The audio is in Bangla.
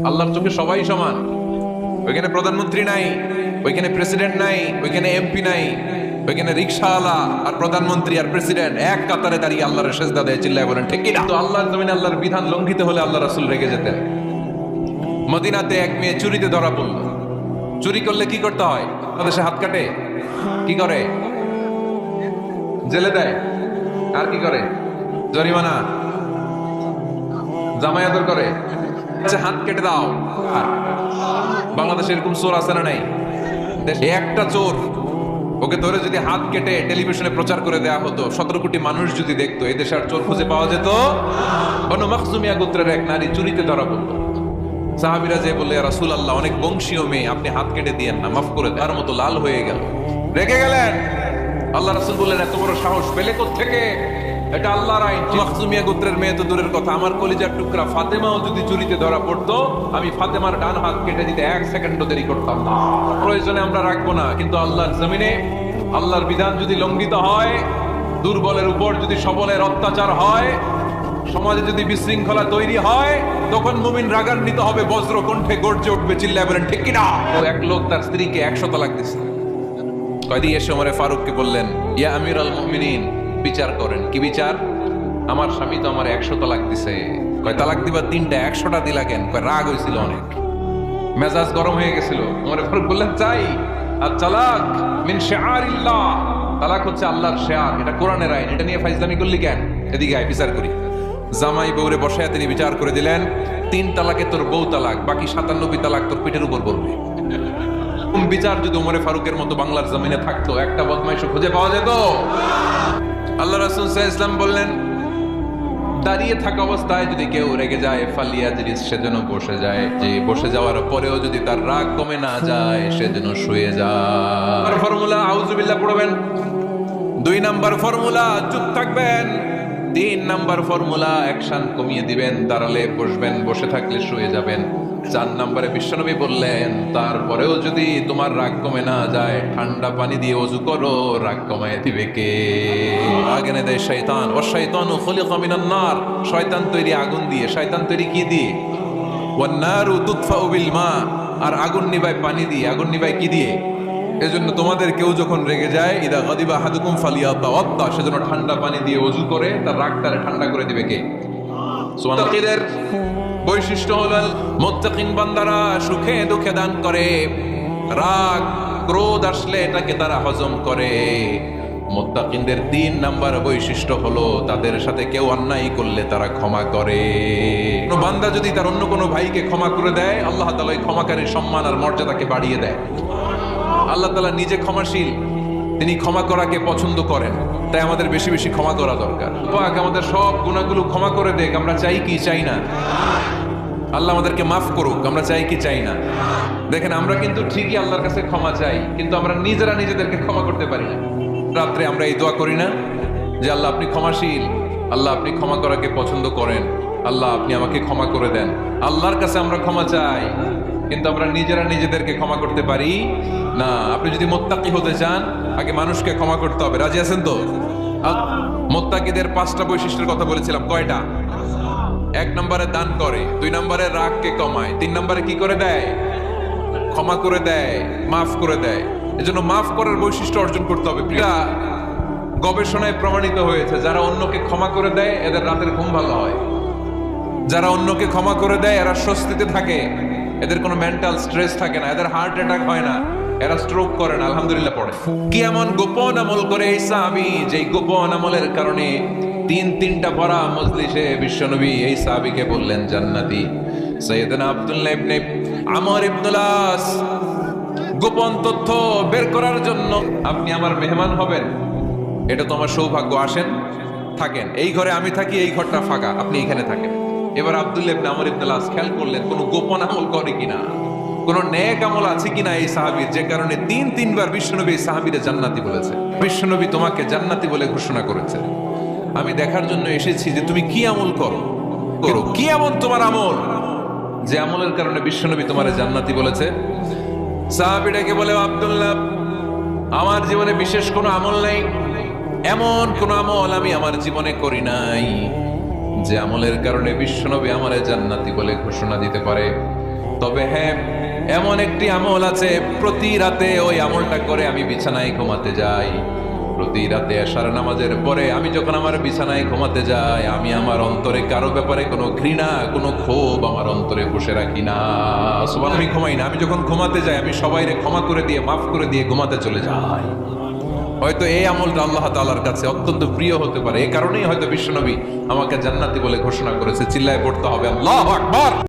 আল্লাহর চোখে সবাই সমান। ওইখানে প্রধানমন্ত্রী নাই, ওইখানে প্রেসিডেন্ট নাই, ওইখানে এমপি নাই, ওইখানে রিকশাওয়ালা আর প্রধানমন্ত্রী আর প্রেসিডেন্ট এক কাতারে দাঁড়িয়ে আল্লাহর সেজদা দেয়, চিল্লায় বলেন ঠিক কিনা? তো আল্লাহর জমিনে আল্লাহর বিধান লঙ্ঘিত হলে আল্লাহ রাসূল রেগে যেতেন। মদিনাতে এক মেয়ে চুরিতে ধরা পড়ল। চুরি করলে কি করতে হয়? দেশে হাত কাটে, কি করে? জেলে দেয়। আর কি করে? জরিমানা, জামায়াত করে, হাত কেটে দাও। বাংলাদেশে এরকম চোর আছে না নাই? দেশে একটা চোর, ওকে ধরে যদি হাত কেটে টেলিভিশনে প্রচার করে দেয়া হতো, 17 কোটি মানুষ যদি দেখতো, এই দেশে আর চোর খুঁজে পাওয়া যেত? বনু মাখজুমিয়া গোত্রের এক নারী চুরিতে ধরা পড়লো। সাহাবীরা যে বললে, ইয়া রাসূলুল্লাহ, অনেক বংশীয় মেয়ে, আপনি হাত কেটে দিয়েন না, মাফ করে দেন। তার মতো লাল হয়ে গেল, রেগে গেলেন। আল্লাহ রাসূল বললেন, এত বড় সাহস পেলে কোত্থেকে? এটা আল্লাহর আইন। মাখজুমিয়া গোত্রের মেয়ে তো দূরের কথা, আমার কলিজার টুকরা ফাতেমাও যদি চুরিতে ধরা পড়তো, আমি ফাতেমার ডান হাত কেটে দিতে 1 সেকেন্ডও দেরি করতাম না। প্রয়োজনে আমরা রাখবো না, কিন্তু আল্লাহর জমিনে আল্লাহর বিধান যদি লঙ্ঘিত হয়, দুর্বলের উপর যদি সবলের অত্যাচার হয়, সমাজে যদি বিশৃঙ্খলা তৈরি হয়, তখন মুমিন রাগান্বিত হবে, বজ্র কণ্ঠে গর্জে উঠবে, চিল্লায় বলেন ঠিক কিনা? এক লোক তার স্ত্রীকে 100 তালাক দিছে। কয়েদি এসে ওমরে ফারুককে বললেন, ইয়া আমিরুল মুমিনিন, বিচার করেন। কি বিচার? আমার স্বামী তো আমার 100 তালাক দিছে। কয় তালাক দিবা 3টা, 100টা দিলা কেন? কয় রাগ হয়েছিল অনেক, মেজাজ গরম হয়ে গেছিল। ওমরে ফারুক বললেন, চাই আর তালাক মিন শিআরিল্লাহ, তালাক হচ্ছে আল্লাহর শিআর, এটা কোরআনের আইন, এটা নিয়ে ফাইজলামি করলি কেন? এদিকে আয়, বিচার করি। জামাই বউরে বসায় তিনি বিচার করে দিলেন, 3 তালাকে তোর বউ তালাক, বাকি 97 তালাক তোর পিঠের উপর পড়বে। বিচার যদি ওমরে ফারুকের মতো বাংলার জমিনে থাকতো, একটা বদমাইশ খুঁজে পাওয়া যেত? আল্লাহ রাসূল সাল্লাল্লাহু আলাইহি ওয়াসাল্লাম বললেন, দাঁড়িয়ে থাকা অবস্থায় যদি কেউ রেগে যায়, ফালিয়াজলিস, সেজন্য বসে যায়। যে বসে যাওয়ার পরেও যদি তার রাগ কমে না যায়, সেজন্য শুয়ে যায়। ফর্মুলা আউযুবিল্লাহ পড়বেন। 2 নাম্বার ফর্মুলা চুপ থাকবেন। 3 নাম্বার ফর্মুলা অ্যাকশন কমিয়ে দিবেন, দাঁড়ালে বসবেন, বসে থাকলে শুয়ে যাবেন। 4 নম্বরে বিশ্বনবী বললেন, তারপরেও যদি তোমার রাগ কমে না যায়, ঠান্ডা পানি দিয়ে ওযু করো, রাগ কমায় দিবে কে? রাগ এনে দেয় শয়তান। ওয়া শাইতানু খুলিকা মিনান নার, শয়তান তৈরি আগুন দিয়ে। শয়তান তৈরি কি দিয়ে? ওয়ান নারু তুতফাউ বিল মা, আর আগুন নিভায় পানি দিয়ে। আগুন নিভায় কি দিয়ে? এজন্য তোমাদের কেউ যখন রেগে যায়, ইদা গাদিবা আহাদুকুম ফালিয়াতাওয়াদ্দা, সেজন্য ঠান্ডা পানি দিয়ে ওযু করে তার রাগটারে ঠান্ডা করে দিবে কে? মুত্তাকিদের বৈশিষ্ট্য হলো, মুত্তাকিন বান্দারা সুখে দুঃখে দান করে, রাগ ক্রোধ আসলে এটাকে তারা হজম করে। মুত্তাকিনদের 3 নাম্বার বৈশিষ্ট্য হলো, তাদের সাথে কেউ অন্যায় করলে তারা ক্ষমা করে। কোন বান্দা যদি তার অন্য কোনো ভাইকে ক্ষমা করে দেয়, আল্লাহ তাআলা এই ক্ষমাকারীর সম্মান আর মর্যাদাকে বাড়িয়ে দেয়। আল্লাহ তাআলা নিজে ক্ষমাশীল, তিনি ক্ষমা করাকে পছন্দ করেন, তাই আমাদের বেশি বেশি ক্ষমা করা দরকার। পাক আমাদের সব গুনাহগুলো ক্ষমা করে দেখ, আমরা চাই কি চাই না? আল্লাহ আমাদেরকে মাফ করুক, আমরা চাই কি চাই না? দেখেন, আমরা কিন্তু ঠিকই আল্লাহর কাছে ক্ষমা চাই, কিন্তু আমরা নিজেরা নিজেদেরকে ক্ষমা করতে পারি না। রাত্রে আমরা এই দোয়া করি না যে, আল্লাহ আপনি ক্ষমাশীল, আল্লাহ আপনি ক্ষমা করাকে পছন্দ করেন, আল্লাহ আপনি আমাকে ক্ষমা করে দেন। আল্লাহর কাছে আমরা ক্ষমা চাই, কিন্তু আমরা নিজেরা নিজেদেরকে ক্ষমা করতে পারি না। আপনি যদি মুত্তাকি হতে চান, আগে মানুষকে ক্ষমা করতে হবে। রাজি আছেন তো? মুত্তাকিদের 5টা বৈশিষ্ট্যের কথা বলেছিলাম। কয়টা? 1 নম্বরে দান করে, 2 নম্বরে রাগকে কমায়, 3 নম্বরে কি করে দেয়? ক্ষমা করে দেয়, মাফ করে দেয়। এজন্য মাফ করার বৈশিষ্ট্য অর্জন করতে হবে। গবেষণায় প্রমাণিত হয়েছে, যারা অন্যকে ক্ষমা করে দেয়, এদের রাতের ঘুম ভালো হয়। যারা অন্যকে ক্ষমা করে দেয়, এরা স্বস্তিতে থাকে, এদের কোনো মেন্টাল স্ট্রেস থাকে না, এদের হার্ট অ্যাটাক হয় না, এরা স্ট্রোক করে না, আলহামদুলিল্লাহ পড়ে। কি এমন গোপন আমল করে এই সাহাবী, যে গোপন আমলের কারণে 3টা পড়া মজলিসে বিশ্বনবী এই সাহাবীকে বললেন জান্নাতি। সাইয়েদনা আব্দুল্লাহ ইবনে আমর ইবনুল আস, গোপন তথ্য বের করার জন্য আপনি আমার মেহমান হবেন, এটা তো আমার সৌভাগ্য। আসেন, থাকেন, এই ঘরে আমি থাকি, এই ঘরটা ফাঁকা, আপনি এখানে থাকেন। এবার আব্দুল্লাহ ইবনে আমর ইবনুল আস খেয়াল করলেন, কোনো গোপন আমল করে কিনা, কোন নেক আমল আছে কিনা এই সাহাবীর, যে কারণে 3বার বিশ্বনবী এই সাহাবীরে জান্নাতি বলেছে। বিশ্বনবী তোমাকে জান্নাতি বলে ঘোষণা করেছে। আমি দেখার জন্য এসেছি যে তুমি কি আমল করো, কি এমন তোমার আমল যে আমলের কারণে বিশ্বনবী তোমারে জান্নাতি বলেছে। সাহাবীটাকে বলে, আব্দুল্লাহ, আমার জীবনে বিশেষ কোনো আমল নেই, এমন কোন আমল আমি আমার জীবনে করি নাই যে আমলের কারণে বিশ্বনবী আমারে জান্নাতি বলে ঘোষণা দিতে পারে। তবে হ্যাঁ, এমন একটি আমল আছে, প্রতি রাতে ওই আমলটা করে আমি বিছানায় ঘুমাতে যাই। প্রতি রাতে এশার নামাজের পরে আমি যখন আমার বিছানায় ঘুমাতে যাই, আমি আমার অন্তরে কারো ব্যাপারে কোনো ঘৃণা, কোনো ক্ষোভ আমার অন্তরে বসে রাখি না। সুবহান, আমি ঘুমাই না। আমি যখন ঘুমাতে যাই, আমি সবাইরে ক্ষমা করে দিয়ে, মাফ করে দিয়ে ঘুমাতে চলে যাই। হয়তো এই আমলটা আল্লাহ তাআলার কাছে অত্যন্ত প্রিয় হতে পারে। এই কারণেই হয়তো বিশ্বনবী আমাকে জান্নাতি বলে ঘোষণা করেছে। চিল্লায় পড়তে হবে আল্লাহু আকবার।